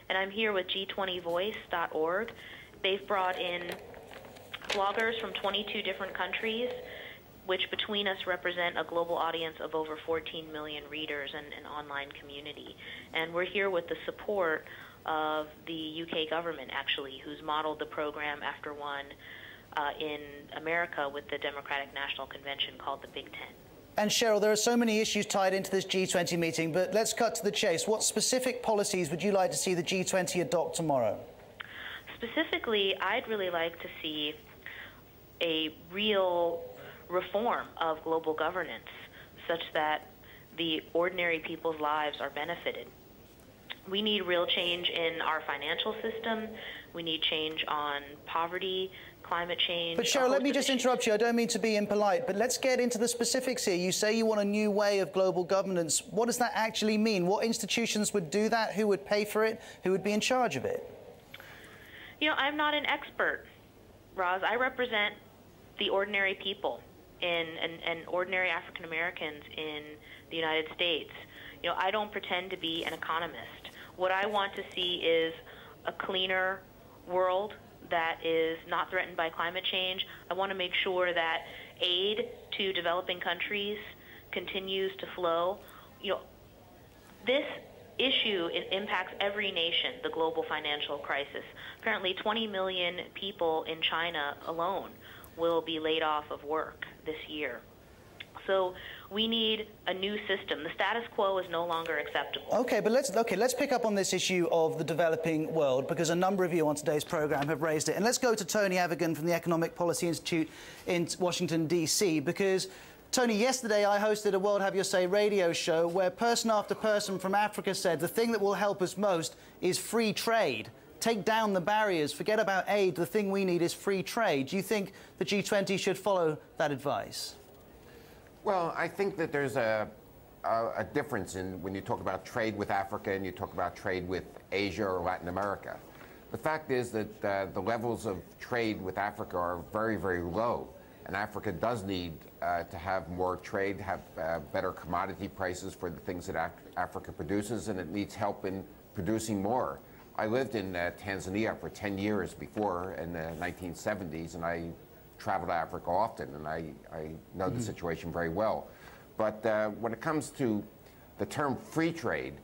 and I'm here with G20voice.org. They've brought in bloggers from 22 different countries, which between us represent a global audience of over 14 million readers and an online community. And we're here with the support of the UK government, actually, who's modeled the program after one in America with the Democratic National Convention called the Big Ten. And Cheryl, there are so many issues tied into this G20 meeting, but let's cut to the chase. What specific policies would you like to see the G20 adopt tomorrow? Specifically, I'd really like to see a real reform of global governance such that the ordinary people's lives are benefited. We need real change in our financial system. We need change on poverty, climate change. But Cheryl, let me just interrupt you. I don't mean to be impolite, but let's get into the specifics here. You say you want a new way of global governance. What does that actually mean? What institutions would do that? Who would pay for it? Who would be in charge of it? You know, I'm not an expert, Roz. I represent the ordinary people and ordinary African Americans in the United States. You know, I don't pretend to be an economist. What I want to see is a cleaner world that is not threatened by climate change. I want to make sure that aid to developing countries continues to flow. You know, this issue, it impacts every nation, the global financial crisis. Apparently 20 million people in China alone will be laid off of work this year. So we need a new system. The status quo is no longer acceptable. Okay, but let's pick up on this issue of the developing world, because a number of you on today's program have raised it. And let's go to Tony Avigan from the Economic Policy Institute in Washington, D.C., because Tony, yesterday I hosted a World Have Your Say radio show where person after person from Africa said the thing that will help us most is free trade. Take down the barriers, forget about aid, the thing we need is free trade. Do you think the G20 should follow that advice? Well, I think that there's a difference in when you talk about trade with Africa and you talk about trade with Asia or Latin America. The fact is that the levels of trade with Africa are very, very low, and Africa does need to have more trade, have better commodity prices for the things that Africa produces, and it needs help in producing more. I lived in Tanzania for 10 years before, in the 1970s, and I travel to Africa often, and I know the situation very well. But when it comes to the term free trade,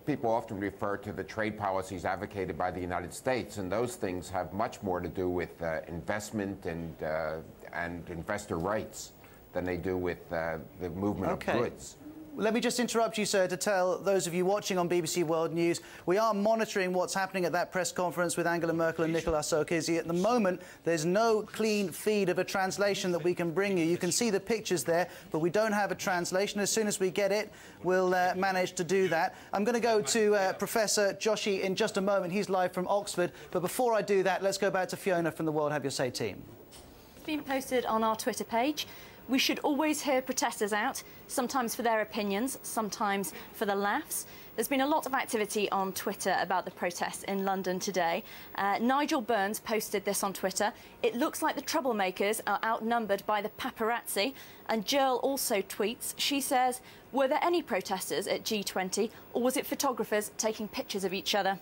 people often refer to the trade policies advocated by the United States, and those things have much more to do with investment and investor rights than they do with the movement of goods. Let me just interrupt you, sir, to tell those of you watching on BBC World News, we are monitoring what's happening at that press conference with Angela Merkel and Nicolas Sarkozy. At the moment, there's no clean feed of a translation that we can bring you. You can see the pictures there, but we don't have a translation. As soon as we get it, we'll manage to do that. I'm going to go to Professor Joshi in just a moment. He's live from Oxford. But before I do that, let's go back to Fiona from the World Have Your Say team. It's been posted on our Twitter page. We should always hear protesters out, sometimes for their opinions, sometimes for the laughs. There's been a lot of activity on Twitter about the protests in London today. Nigel Burns posted this on Twitter. It looks like the troublemakers are outnumbered by the paparazzi. And Jill also tweets, she says, were there any protesters at G20, or was it photographers taking pictures of each other?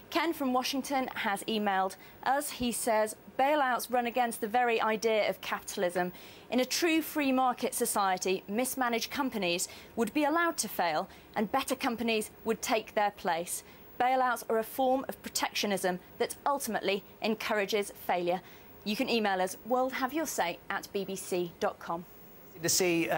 Ken from Washington has emailed us. He says, bailouts run against the very idea of capitalism. In a true free market society, mismanaged companies would be allowed to fail and better companies would take their place. Bailouts are a form of protectionism that ultimately encourages failure. You can email us worldhaveyoursay@bbc.com. To see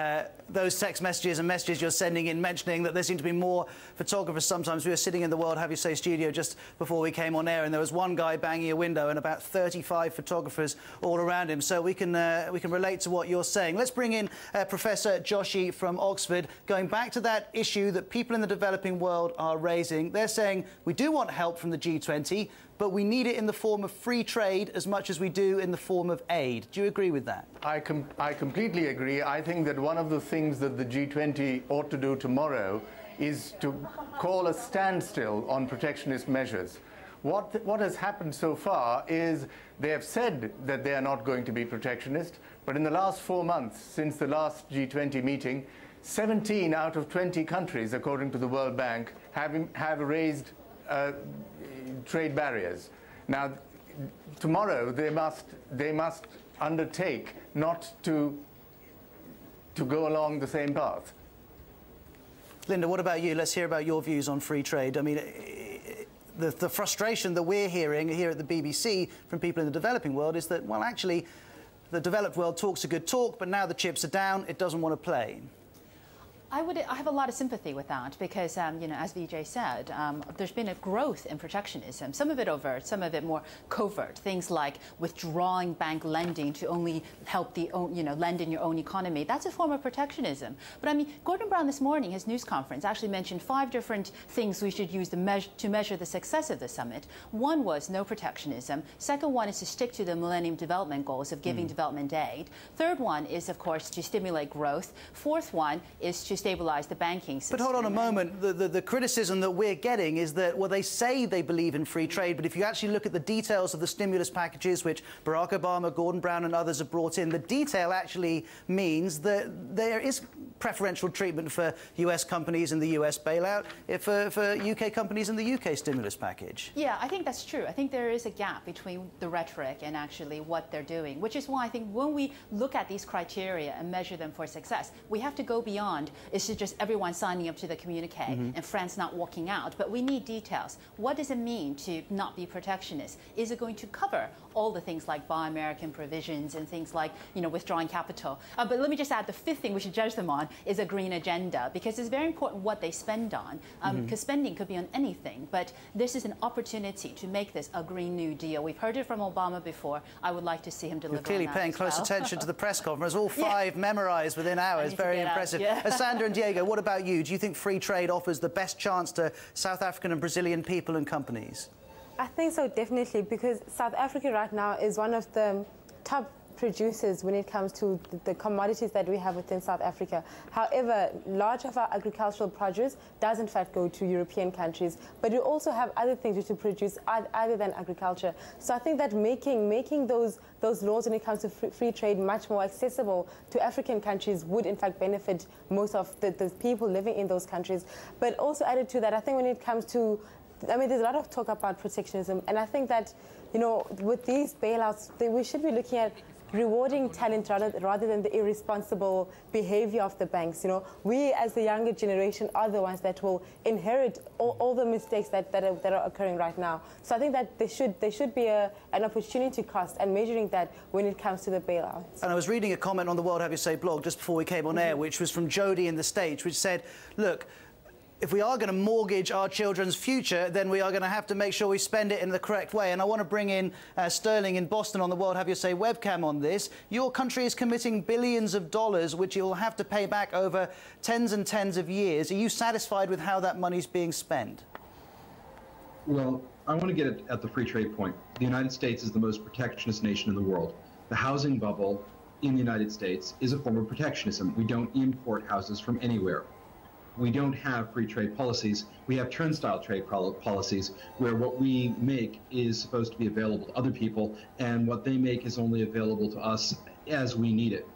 those text messages and messages you're sending in mentioning that there seem to be more photographers. Sometimes we were sitting in the World Have You Say studio just before we came on air, and there was one guy banging a window and about 35 photographers all around him. So we can relate to what you're saying. Let's bring in Professor Joshi from Oxford. Going back to that issue that people in the developing world are raising, they're saying we do want help from the G20, but we need it in the form of free trade as much as we do in the form of aid. Do you agree with that? I completely agree. I think that one of the things that the G20 ought to do tomorrow is to call a standstill on protectionist measures. What has happened so far is they have said that they are not going to be protectionist, but in the last 4 months, since the last G20 meeting, 17 out of 20 countries, according to the World Bank, have raised trade barriers. Now, tomorrow they must undertake not to go along the same path. Linda, what about you? Let's hear about your views on free trade. I mean, the frustration that we're hearing here at the BBC from people in the developing world is that, well, actually, the developed world talks a good talk, but now the chips are down, it doesn't want to play. I have a lot of sympathy with that because, you know, as Vijay said, there's been a growth in protectionism, some of it overt, some of it more covert, things like withdrawing bank lending to only help the, you know, lend in your own economy. That's a form of protectionism. But I mean, Gordon Brown this morning, his news conference, actually mentioned 5 different things we should use to measure the success of the summit. One was no protectionism. Second one is to stick to the Millennium Development Goals of giving development aid. Third one is, of course, to stimulate growth. Fourth one is to stabilize the banking system. But hold on a moment. The criticism that we're getting is that, well, they say they believe in free trade, but if you actually look at the details of the stimulus packages, which Barack Obama, Gordon Brown and others have brought in, the detail actually means that there is preferential treatment for US companies in the US bailout, for UK companies in the UK stimulus package. Yeah, I think that's true. I think there is a gap between the rhetoric and actually what they're doing, which is why I think when we look at these criteria and measure them for success, we have to go beyond it's just everyone signing up to the communique and France not walking out. But we need details. What does it mean to not be protectionist? Is it going to cover all the things like Buy American provisions and things like, you know, withdrawing capital? But let me just add the 5th thing we should judge them on is a green agenda, because it's very important what they spend on, because spending could be on anything. But this is an opportunity to make this a Green New Deal. We've heard it from Obama before. I would like to see him deliver. You're clearly on that paying as close well. attention to the press conference. All 5 memorised within hours. Very impressive. Asanda and Diego, what about you? Do you think free trade offers the best chance to South African and Brazilian people and companies? I think so, definitely, because South Africa right now is one of the top producers when it comes to the commodities that we have within South Africa. However, large of our agricultural produce does in fact go to European countries, but we also have other things to produce other than agriculture. So I think that making those laws when it comes to free trade much more accessible to African countries would in fact benefit most of the people living in those countries. But also added to that, I think when it comes to, I mean, there's a lot of talk about protectionism, and I think that, you know, with these bailouts, we should be looking at rewarding talent rather than the irresponsible behavior of the banks. You know, we as the younger generation are the ones that will inherit all the mistakes that are occurring right now. So I think that there should be an opportunity cost and measuring that when it comes to the bailouts. And I was reading a comment on the World Have You Say blog just before we came on air, which was from Jody in the States, which said, look, if we are going to mortgage our children's future, then we are going to have to make sure we spend it in the correct way. And I want to bring in Sterling in Boston on the World Have You Say webcam on this. Your country is committing billions of dollars, which you'll have to pay back over tens and tens of years. Are you satisfied with how that money's being spent? Well, I want to get at the free trade point. The United States is the most protectionist nation in the world. The housing bubble in the United States is a form of protectionism. We don't import houses from anywhere. We don't have free trade policies. We have turnstile trade policies where what we make is supposed to be available to other people, and what they make is only available to us as we need it.